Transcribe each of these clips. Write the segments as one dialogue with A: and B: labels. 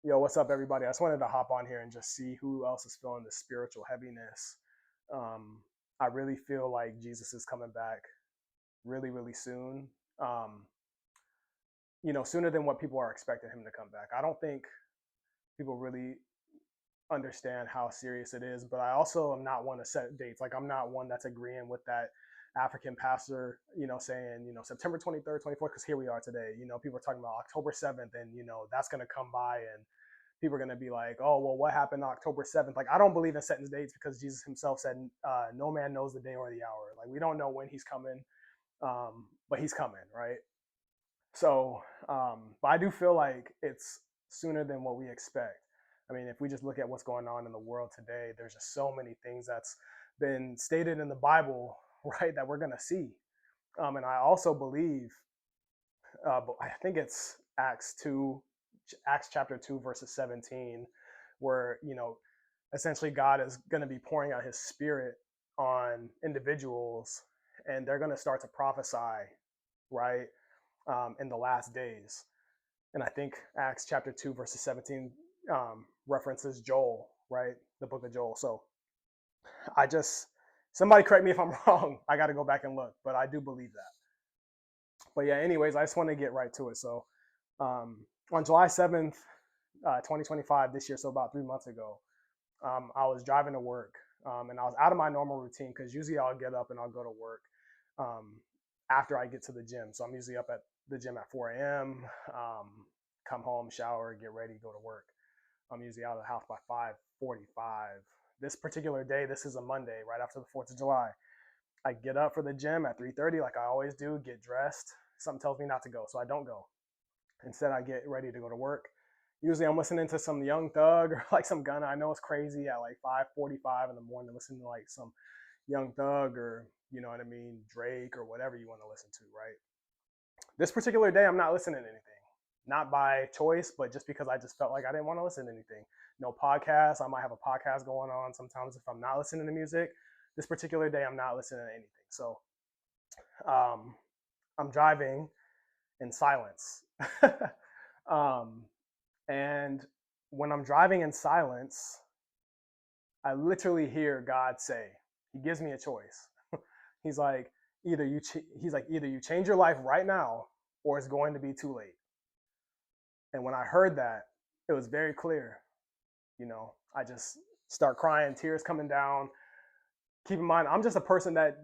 A: Yo, what's up, everybody? I just wanted to hop on here and just see who else is feeling the spiritual heaviness. Um, I really feel like Jesus is coming back really, really soon. Um, Sooner than what people are expecting him to come back. I don't think people really understand how serious it is, but I also am not one to set dates. Like, I'm not one that's agreeing with that African pastor, saying, September 23rd, 24th, because here we are today. People are talking about October 7th, and, that's going to come by and people are going to be like, oh, well, what happened October 7th? Like, I don't believe in setting dates because Jesus himself said, no man knows the day or the hour. Like, we don't know when he's coming, but he's coming, right? So, but I do feel like it's sooner than what we expect. I mean, if we just look at what's going on in the world today, there's just so many things that's been stated in the Bible, right, that we're going to see. And I also believe, but I think it's Acts chapter 2, verses 17, where, essentially God is going to be pouring out his spirit on individuals and they're going to start to prophesy, right, in the last days. And I think Acts chapter 2, verses 17 references Joel, right, the book of Joel. So I just, somebody correct me if I'm wrong. I got to go back and look, but I do believe that. But yeah, anyways, I just want to get right to it. So on July 7th, 2025, this year, so about 3 months ago, I was driving to work and I was out of my normal routine because usually I'll get up and I'll go to work after I get to the gym. So I'm usually up at the gym at 4 a.m., come home, shower, get ready, go to work. I'm usually out of the house by 5:45. This particular day, this is a Monday, right after the 4th of July. I get up for the gym at 3:30 like I always do, get dressed. Something tells me not to go, so I don't go. Instead, I get ready to go to work. Usually I'm listening to some Young Thug or like some Gunna. I know it's crazy at like 5:45 in the morning to listen to like some Young Thug or, you know what I mean, Drake or whatever you want to listen to, right? This particular day, I'm not listening to anything. Not by choice, but just because I just felt like I didn't want to listen to anything. No podcast. I might have a podcast going on sometimes if I'm not listening to music. This particular day, I'm not listening to anything. So um, I'm driving in silence. um, and when I'm driving in silence, I literally hear God say, he gives me a choice. He's like, either you change your life right now or it's going to be too late. And when I heard that, it was very clear. I just start crying, tears coming down. Keep in mind, I'm just a person that,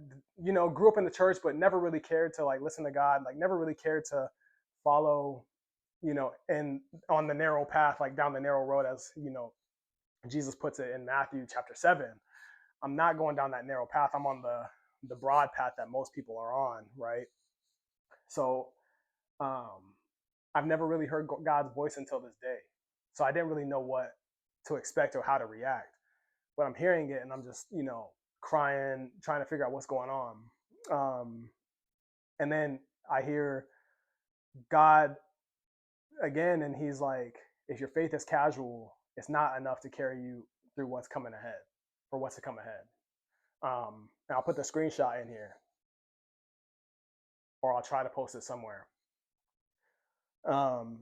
A: grew up in the church, but never really cared to like listen to God, like never really cared to follow, and on the narrow path, like down the narrow road, as, Jesus puts it in Matthew chapter 7. I'm not going down that narrow path. I'm on the broad path that most people are on, right? So um, I've never really heard God's voice until this day. So I didn't really know what to expect or how to react. But I'm hearing it and I'm just, crying, trying to figure out what's going on. And then I hear God again, and he's like, if your faith is casual, it's not enough to carry you through what's coming ahead, for what's to come ahead. And I'll put the screenshot in here, or I'll try to post it somewhere. Um,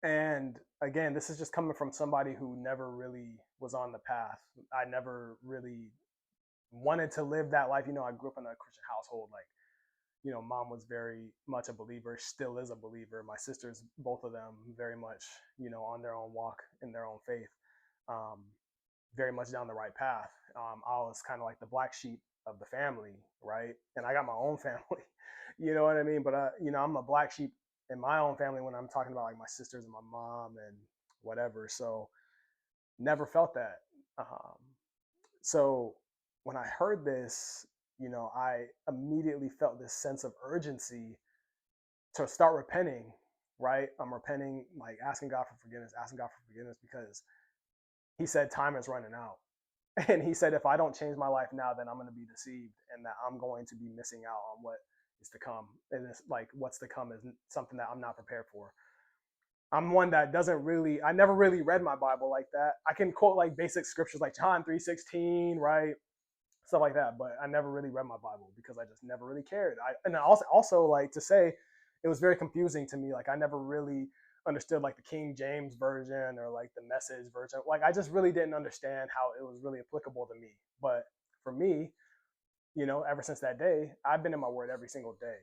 A: and again, this is just coming from somebody who never really was on the path. I never really wanted to live that life. I grew up in a Christian household. Like, mom was very much a believer, still is a believer. My sisters, both of them, very much, on their own walk in their own faith, very much down the right path. I was kind of like the black sheep of the family, right? And I got my own family, you know what I mean? But, I'm a black sheep in my own family when I'm talking about like my sisters and my mom and whatever. So never felt that. So when I heard this, I immediately felt this sense of urgency to start repenting, right? I'm repenting, like asking God for forgiveness because he said time is running out. And he said, if I don't change my life now, then I'm going to be deceived and that I'm going to be missing out on what is to come. And it's like, what's to come is something that I'm not prepared for. I'm one that I never really read my Bible like that. I can quote like basic scriptures like John 3:16, right? Stuff like that. But I never really read my Bible because I just never really cared. And I also like to say it was very confusing to me. Like I never really understood like the King James version or like the Message version. Like I just really didn't understand how it was really applicable to me. But for me, ever since that day, I've been in my word every single day.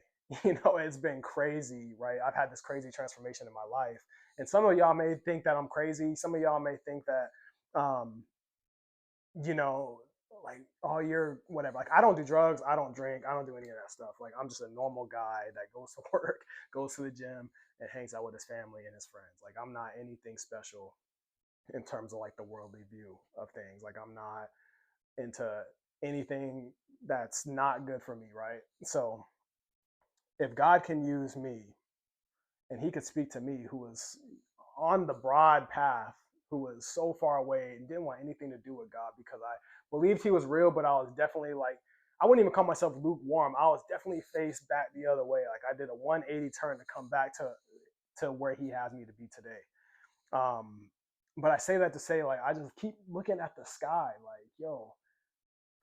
A: It's been crazy, right? I've had this crazy transformation in my life. And some of y'all may think that I'm crazy. Some of y'all may think that, um, you know, like, oh, you're whatever. Like, I don't do drugs. I don't drink. I don't do any of that stuff. Like, I'm just a normal guy that goes to work, goes to the gym, and hangs out with his family and his friends. Like, I'm not anything special in terms of like the worldly view of things. Like, I'm not into anything that's not good for me, right? So if God can use me and he could speak to me who was on the broad path, who was so far away and didn't want anything to do with God because I believed he was real, but I was definitely like, I wouldn't even call myself lukewarm. I was definitely faced back the other way. Like I did a 180 turn to come back to where he has me to be today. But I say that to say, like, I just keep looking at the sky, like, yo,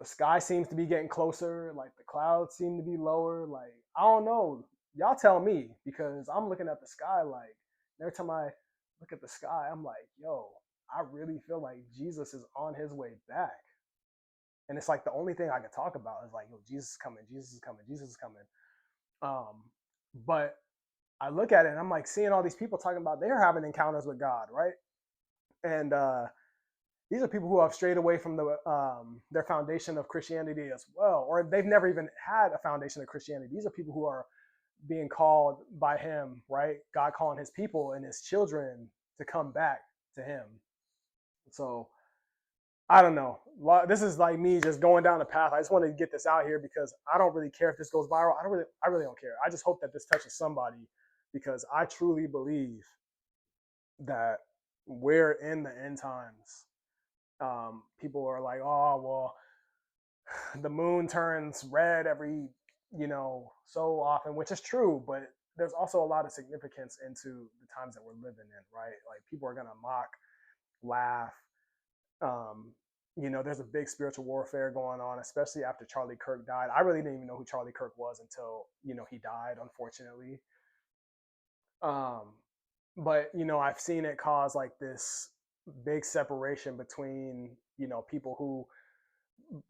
A: the sky seems to be getting closer, like the clouds seem to be lower. Like, I don't know. Y'all tell me because I'm looking at the sky like every time I look at the sky, I'm like, yo, I really feel like Jesus is on his way back. And it's like the only thing I can talk about is like, yo, Jesus is coming, Jesus is coming, Jesus is coming. Um, but I look at it and I'm like seeing all these people talking about they're having encounters with God, right? And these are people who have strayed away from their foundation of Christianity as well, or they've never even had a foundation of Christianity. These are people who are being called by him, right? God calling his people and his children to come back to him. So I don't know. This is like me just going down the path. I just wanted to get this out here because I don't really care if this goes viral. I really don't care. I just hope that this touches somebody because I truly believe that we're in the end times. People are like, oh, well, the moon turns red every, so often, which is true, but there's also a lot of significance into the times that we're living in, right? Like people are going to mock, laugh. Um, there's a big spiritual warfare going on, especially after Charlie Kirk died. I really didn't even know who Charlie Kirk was until, he died, unfortunately. Um, but, I've seen it cause like this big separation between, people who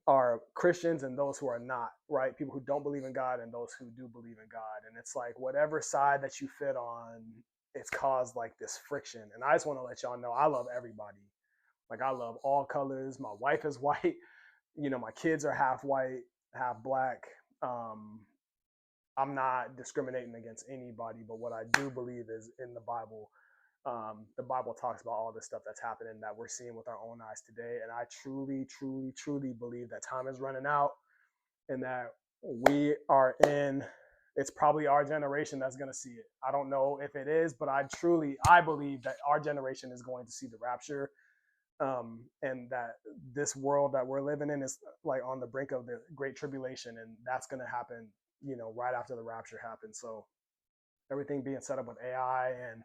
A: are Christians and those who are not, right? People who don't believe in God and those who do believe in God. And it's like whatever side that you fit on, it's caused like this friction. And I just want to let y'all know I love everybody. Like I love all colors. My wife is white. My kids are half white, half black. Um, I'm not discriminating against anybody, but what I do believe is in the Bible talks about all this stuff that's happening that we're seeing with our own eyes today. And I truly, truly, truly believe that time is running out and that we are in, it's probably our generation that's going to see it. I don't know if it is, but I believe that our generation is going to see the rapture. And that this world that we're living in is like on the brink of the great tribulation. And that's going to happen, right after the rapture happens. So everything being set up with AI and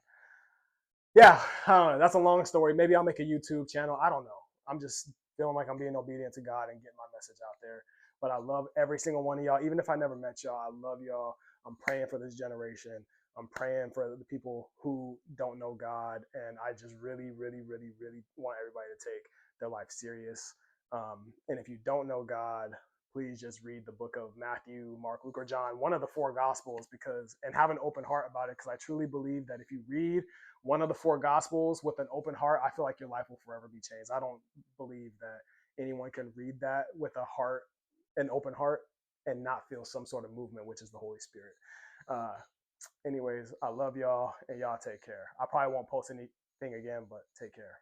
A: yeah, I don't know. That's a long story. Maybe I'll make a YouTube channel. I don't know. I'm just feeling like I'm being obedient to God and getting my message out there. But I love every single one of y'all. Even if I never met y'all, I love y'all. I'm praying for this generation. I'm praying for the people who don't know God. And I just really, really, really, really want everybody to take their life serious. And if you don't know God, please just read the book of Matthew, Mark, Luke, or John, one of the four gospels, and have an open heart about it. Because I truly believe that if you read one of the four gospels with an open heart, I feel like your life will forever be changed. I don't believe that anyone can read that with an open heart, and not feel some sort of movement, which is the Holy Spirit. Anyways, I love y'all and y'all take care. I probably won't post anything again, but take care.